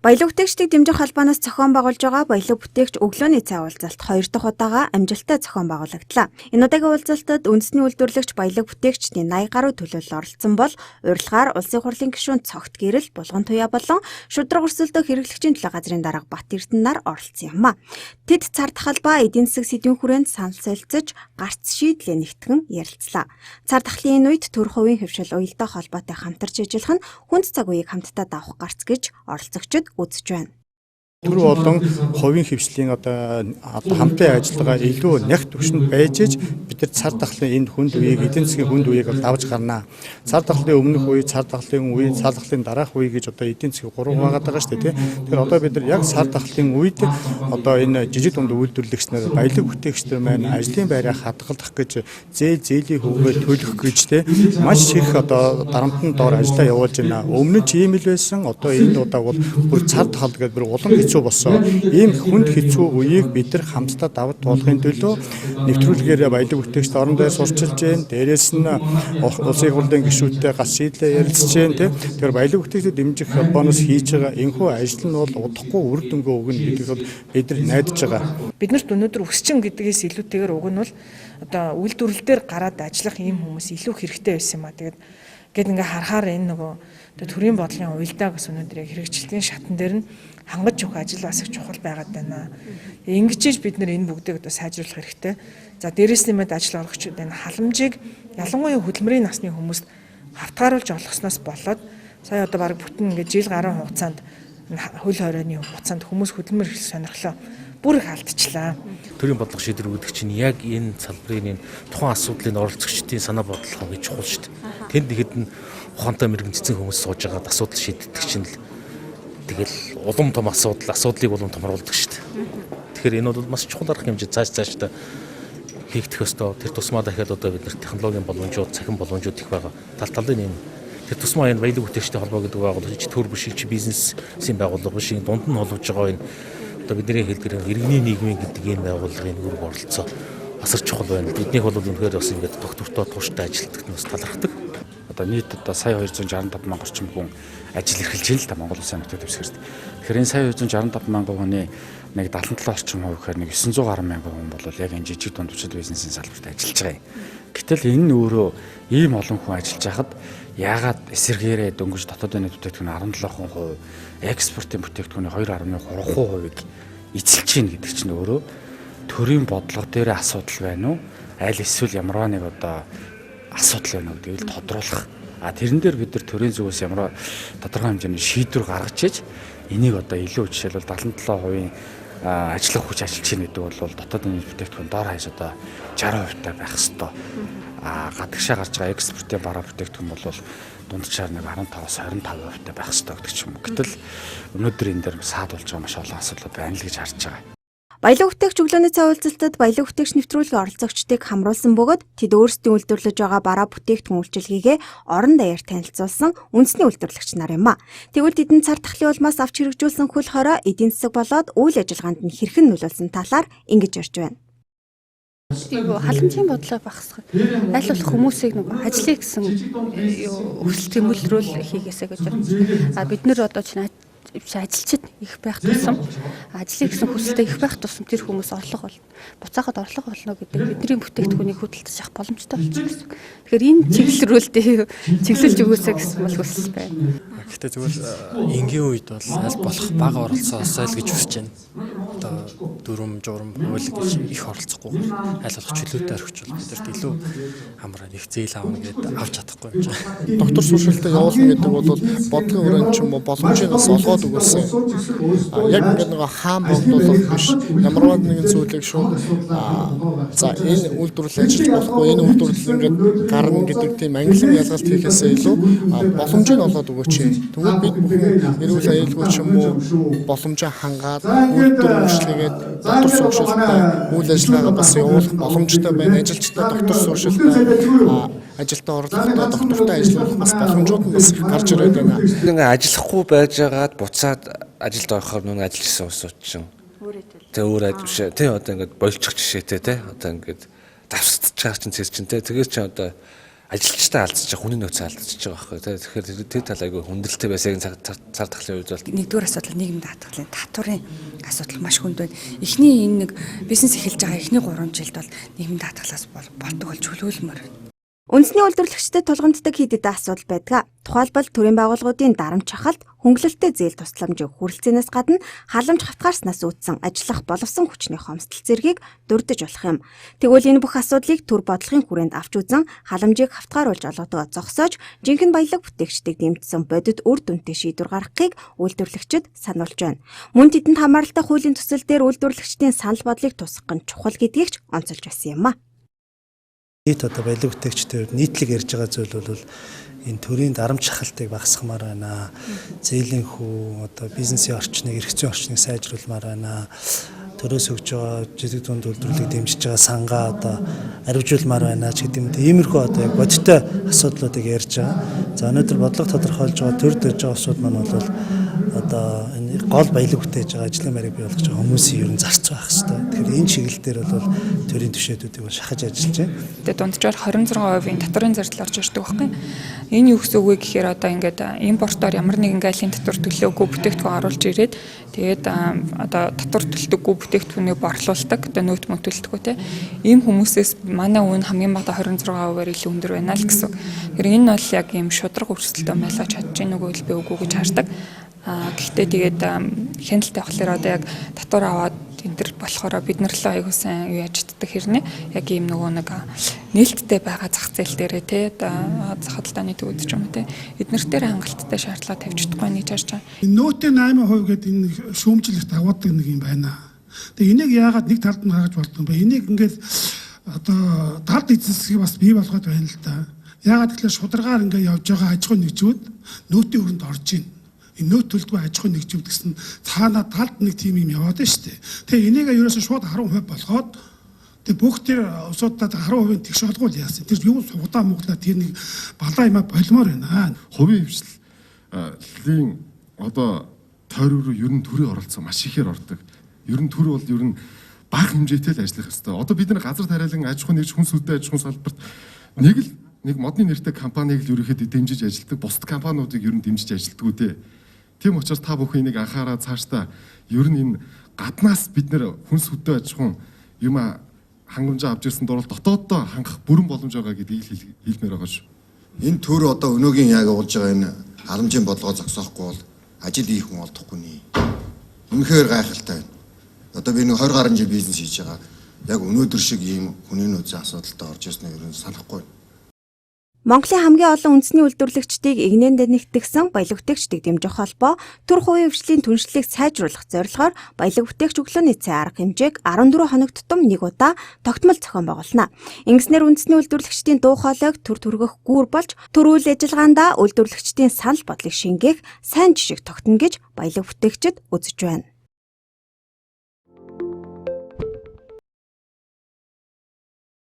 Баялаг бүтээгчдийг дэмжих холбооноос зохион байгуулж байгаа баялаг бүтээгч өглөөний цай уулзалт 2 дахь удаага амжилттай зохион байгуулагдлаа. Энэ удаагийн уулзалтад үндэсний үйлдвэрлэгч баялаг бүтээгчдийн 80 гаруй төлөөлөл оролцсон бол урилгаар улсын хурлын гишүүн Цогт Гэрэл, Булган Туяа болон шудраг өрсөлдөх хэрэглэгчийн төлөө газрын дарга Бат Эрдэнэ нар оролцсон юм а. Тэд цар тахалбаа эдийн засаг сэдвийн хүрээнд санал солилцож гарц шийдлээ нэгтгэн ярилцлаа. Цар тахлын энэ үед төр хувийн хөвшил уялдаа холбоотой хамтарч ажиллах нь хүнд цаг үеийг хамтдаа давах гарц гэж оролцогчид үзэж байна. Төр болон хувийн хвшлийн хамтын ажиллагаа илүү нягт түвшинд байж иж бид нар цар тахлын энэ хүнд үеийг эдийн засгийн хүнд үеийг давж гарнаа. Цар тахлын өмнөх үе, цар тахлын үе, цар тахлын дараах үе гэж эдийн засгийн 3 хуваагаад байгаа шүү дээ. Тэгэхээр одоо бид нар яг цар тахлын үед энэ жижиг дунд үйлдвэрлэгч нар, баялаг бүтээгчдэр маань ажлын байраа хадгалах гэж зээлийн хөвгөө төлөх гэж маш их дарамтны доор ажиллаа явуулж байна. Өмнө нь ч ийм л байсан. Одоо энэ удаа бол бүр цар тахал гэдэг бүр улам болсон. Ийм хүнд хэцүү үеийг бид нар хамтдаа давж туулахын төлөө нэвтрүүлгээр баялаг бүтээгчд орон дээр сурчилж байна. Дээрээс нь улсын хурлын гишүүдтэй гал шийдлээ ярилцж байна. Тэгэхээр баялаг бүтээгчдийг дэмжих холбооноос хийж байгаа энэхүү ажил нь бол удахгүй үр дүнгээ өгнө гэдгийг бид нар найдаж байгаа. Биднэрт өнөөдөр өсчин гэдгээс илүүтэйгээр уг нь бол үйлдвэрлэл дээр гараад ажиллах ийм хүмүүс илүү хэрэгтэй байсан юм а. Тэгээд ингээ харахаар энэ нөгөө төрийн бодлогын уялдаа гэсэн өнөөдөр хэрэгжилтийн шатан дээр нь хангаж өгөх ажил бас их чухал байгаад байна. Ингэж бид нар энэ бүгдийг сайжруулах хэрэгтэй. За дээрээс нэмээд ажил олгогчдод энэ халамжийг ялангуяа хөдөлмөрийн насны хүмүүст хавтгааруулж олгосноос болоод сая баг бүтэн ингээ жил гаруй хугацаанд хөл хорионы хугацаанд хүмүүс хөдөлмөр эрхлэх сонирхлоо бүр их алдчихлаа. Төрийн бодлого шийдвэр өгдөг чинь яг энэ салбарын тухайн асуудлын оролцогчдын санаа бодлого хамгийн чухал шүү дээ. Тэнд нэгэд нь ухаантай мэрэгэн хүмүүс сууж байгаа асуудал шийддэг чинь л тэгэл улам том асуудлыг улам томруулдаг шүү дээ. Тэгэхээр энэ бол маш чухал арга хэмжээ цаашдаа хийгдэх ёстой. Тэр тусмаа дахиад бид нар технологийн боломжууд, цахим боломжууд их байгаа. Талын энэ тэр тусмаа энэ баялаг бүтээгчтэй холбоо гэдэг байгууллага төр биш бизнесийн байгууллага биш дунд нь холбож байгаа энэ бидний хэлдгэр иргэний нийгмийн гэдэг энэ байгууллагын үүрэг оролцоо асар чухал байна. Биднийх бол үнэхээр бас ингээд доктортой тууштай ажилтдаг нь бас талархдаг. Нийт сая 265 мянган орчим хүн ажил эрхэлж байна л да Монгол Улсын нутаг дэвсгэрт. Тэгэхээр энэ сая 265 мянган хүний нэг 77 орчим хувь гэхээр нэг 910 мянган хүн бол яг энэ жижиг дунд бүтэц бизнесийн салбарт ажиллаж байгаа юм. Гэтэл энэ нь өөрөө ийм олон хүн ажиллаж байхад яагаад эсэргээрээ дөнгөж дотоодын бүтээгдэхүүн 17%, экспортын бүтээгдэхүүний 2.3%-ийг эзэлж чинь гэдэг чинь өөрөө төрийн бодлого дээр асуудал байна уу? Аль эсвэл ямарваа нэг асуудал байна уу гэдгийг тодруулах. Тэрэн дээр бид нар төрийн зүгээс ямар тодорхой хэмжээний шийдвэр гаргаж иж энийг илүү жишээлбэл 77% ажиллах хүч ажиллаж чинь гэдэг бол дотоодын бүтээгдэхүүн доор хаяж 60% таа байх хэвээр. Гадагшаа гарч байгаа экспортын бараа бүтээгдэхүүн бол дунджаар нэг 15-аас 25% таа байх хэвээр гэдэг ч юм уу. Гэтэл өнөөдөр энэ дээр саадуулж байгаа маш олон асуудал байна л гэж харж байгаа. Баялаг бүтээгч өглөөний цай уулзалтад баялаг бүтээгч нэвтрүүлгийн оролцогчдыг хамруулсан бөгөөд тэд өөрсдийн үйлдвэрлэж байгаа бараа бүтээгдэхүүн үйлчилгээгээ орон даяар танилцуулсан үндэсний үйлдвэрлэгч нар юм а. Тэгвэл тэдэн цар тахлын улмаас авч хэрэгжүүлсэн хөл хорой эдийн засаг болоод үйл ажиллагаанд нь хэрхэн нөлөөлсөн талаар ингэж ярьж байна. Халамжийн бодлого багасгах. Аль болох хүмүүсийг ажлыг гэсэн өсөлт тэмүүлрүүл хийгээсэй гэж байна. Бид нэр чинь ажилчид их байх тусам ажлын гэсэн хүсэлтэй их байх тусам тэр хүмүүс орлого болно. Буцаагаад орлого болно гэдэг бидний бүтээгдэхүүнийг хөдөлж авах боломжтой болчихсон гэсэн. Тэгэхээр энэ чиглүүлж өгөөсэй гэсэн бол хүсэл байна. Гэхдээ тэгвэл энгийн үед бол аль болох бага оролцоо осойл гэж хүсэж байна. Дүрм, журм, хууль гэж их оролцохгүй аль болох чөлөөтэй орхичвол бидэрт илүү хамраа их зээл аавна гэдээ авч чадахгүй юм чинь. Доктор суршилтаа явуулна гэдэг бол бодлогын хүрээнд ч юм уу боломжноос олгоод өгөөсөн. Яг ингээд нэг хаан бодлуулах биш. Ямарваа нэгэн зүйлийг шууд за энэ үйлдвэрлэл ажиллаж болохгүй энэ үйлдвэрлэл ингээд гарна гэдэг тийм ангилан ялгалт хийхээсээ илүү боломжийг олгоод өгөөч. Тэгвэл бид бүхэн эрүүл аюулгүй ч юм уу боломжоо хангаад үйлдвэр үйлчлэгээд доктор суршилтаа үйл ажиллагаа бас явуулах боломжтой байна. Ажилчдаа доктор суршилтаа ажилдаа орлоготой доктортой ажиллах бас боломжууд нь бас их гарч ирээд байна. Ингээ ажиллахгүй байжгаад буцаад ажилд орохоор нүг ажилласан усууд чинь өөр ажил тий одоо ингээд болчих жишээтэй тий одоо ингээд давсдаж байгаа чинь цэс чинь тий тэгээс чи одоо ажилчтай алдчихж байгаа, хүний нөөцөө алдчихж байгаа байхгүй. Тэгэхээр тэр тал айгүй хүндрэлтэй байсан цар тахлын үед бол Нэгдүгээр асуудал нийгэмд хатгалын татварын асуудал маш хүнд байна. Эхний энэ нэг бизнес эхэлж байгаа эхний 3 жилд бол нийгэмд хатгалаас болдог болж хөлөөлмөр. Үндэсний үйлдвэрлэгчдэд тулгамддаг хэд хэдэн асуудал байдаг. Тухайлбал төрийн байгууллагуудын дарамт шахалт, хөнгөлөлттэй зээл тусламжийг хүрэлцэнээс гадна халамж хавтгаарснаас үүдсэн ажиллах боловсон хүчний хомсдол зэргийг дурдж болох юм. Тэгвэл энэ бүх асуудлыг төр бодлогын хүрээнд авч үзэн халамжийг хавтгааруулж олгодог зогсоож жинхэнэ баялаг бүтээгчдийг дэмжсэн бодит үр дүнтэй шийдвэр гаргахыг үйлдвэрлэгчид сануулж байна. Мөн тэдэнд хамааралтай хуулийн төсөл дээр үйлдвэрлэгчдийн санал бодлыг тусгах нь чухал гэдгийг ч онцолж байсан юм а. Нийт одоо баялаг бүтээгчдийн нийтлэг ярьж байгаа зүйл бол энэ төрийн дарамт шахалтыг багасгамаар байна. Зээлийн хүү одоо бизнесийн орчныг, эрх зүйн орчныг сайжруулмаар байна. Төрөөс өгж байгаа жижиг дунд үйлдвэрлэлийг дэмжиж байгаа сангаа одоо аривжуулмаар байна ч гэдэг юм. Иймэрхүү одоо яг бодиттой асуудлуудыг ярьж байгаа. За өнөөдөр бодлого тодорхойлж байгаа төр дөж байгаа асуудал маань бол одоо энэ гол баялаг бүтээж байгаа ажлын байрыг бий болгож байгаа хүмүүсийн ер нь зарц байх хэвээр. Тэгэхээр энэ чиглэл дээр бол төрийн түшээдүүдийг шахаж ажиллаж байна. Тэгээд дунджаар 26% татварын зардал орж ирдэг байхгүй. Энэ юу гэсэн үг вэ гэхээр одоо ингээд импортоор ямар нэгэн айлын татвар төлөөгүй бүтээгдэхүүн оруулж ирээд тэгээд одоо татвар төлдөггүй бүтээгдэхүүнийг борлуулдаг. Одоо нөөц мөн төлдөггүй те. Ийм хүмүүсээс манай үн хамгийн бага 26%-аар илүү өндөр байна л гэсэн. Тэгэхээр энэ бол яг ийм шудраг өрсөлдөөн байлгаж чадж гэнэ үгүй л би үгүй гэж хардаг. Гэхдээ тэгээд хяналттай болохоор одоо яг татвар аваад энэ төр болохоор бид нар л аягүй сайн юу яаж чаддаг хэрнээ яг ийм нөгөө нэг нээлттэй байгаа зах зээл дээрээ те одоо зах худалдааны төвөд ч юм уу те эднэртээр хангалттай шаардлага тавьж чадахгүй нэг чарж байгаа. Нөөтийн 8% гэдэг энэ шүүмжлэлт аваадаг нэг юм байна. Тэгээ энийг яагаад нэг талд нь харж болдог юм бэ? Энийг ингээд одоо талд эзэлсгийг бас бий болгоод байна л да. Яагаад гэвэл шударгаар ингээд явж байгаа аж ахуйн нэгжүүд нөөтийн өрөнд орж ийн. Энэ нөөт төлдгөө аж ахуйн нэгжүүд гэсэн цаанаа талд нэг тийм юм яваад байна шүү дээ. Тэгээ энийг ерөөсөө шууд 10% болгоод тэгээ бүх тэр усуудад 10% тэгш олгуул яасан. Тэр юу сугдаа мууглаа тэр нэг балаа юм болмоор байна. Хувийн хвшлийн одоо тойрог руу ер нь төрийн оролцоо маш ихээр ордог. Ер нь төр бол ер нь бага хэмжээтэй л ажиллах хэрэгтэй. Одоо бид нар газар тариалан аж ахуйн нэгж хүнс үдэ аж ахуйн салбарт нэг модны нэртэй компанийг л ерөөхдөө дэмжиж ажилтдаг. Бусад компаниудыг ер нь дэмжиж ажилтдаг үү. Тийм учраас та бүхэн энийг анхаараа цаашдаа ер нь энэ гаднаас бид нэр хүнс хөдөө аж ахуйн юм хангамжаа авч ирсэн дурал дотооддоо хангах бүрэн боломж байгаа гэдгийг хэлмээр байгаа шүү. Энэ төр одоо өнөөгийн яг уулж байгаа энэ харамжийн бодлого зогсоохгүй бол ажил хийх хүн олдохгүй нэ. Үнэхээр гайхалтай байна. Одоо би нэг 20 гаруй жил бизнес хийж байгаа. Яг өнөөдөр шиг ийм хүний нөөцийн асуудалтай орж ирсэн нь ер нь санахгүй. Монголын хамгийн олон үндэсний үйлдвэрлэгчдийг игнэндээ нэгтгэсэн баялаг бүтээгчдийг дэмжих холбоо төр хувийн хвшлийн түншлэлийг сайжруулах зорилгоор баялаг бүтээгч өглөөний цай арга хэмжээг 14 хоног тутам нэг удаа тогтмол зохион байгуулна. Ингэснээр үндэсний үйлдвэрлэгчдийн дуу хоолойг төр түргэх гүүр болж төр үйл ажиллагаандаа үйлдвэрлэгчдийн санал бодлыг шингээх сайн жишг тогтно гэж баялаг бүтээгчид үзэж байна.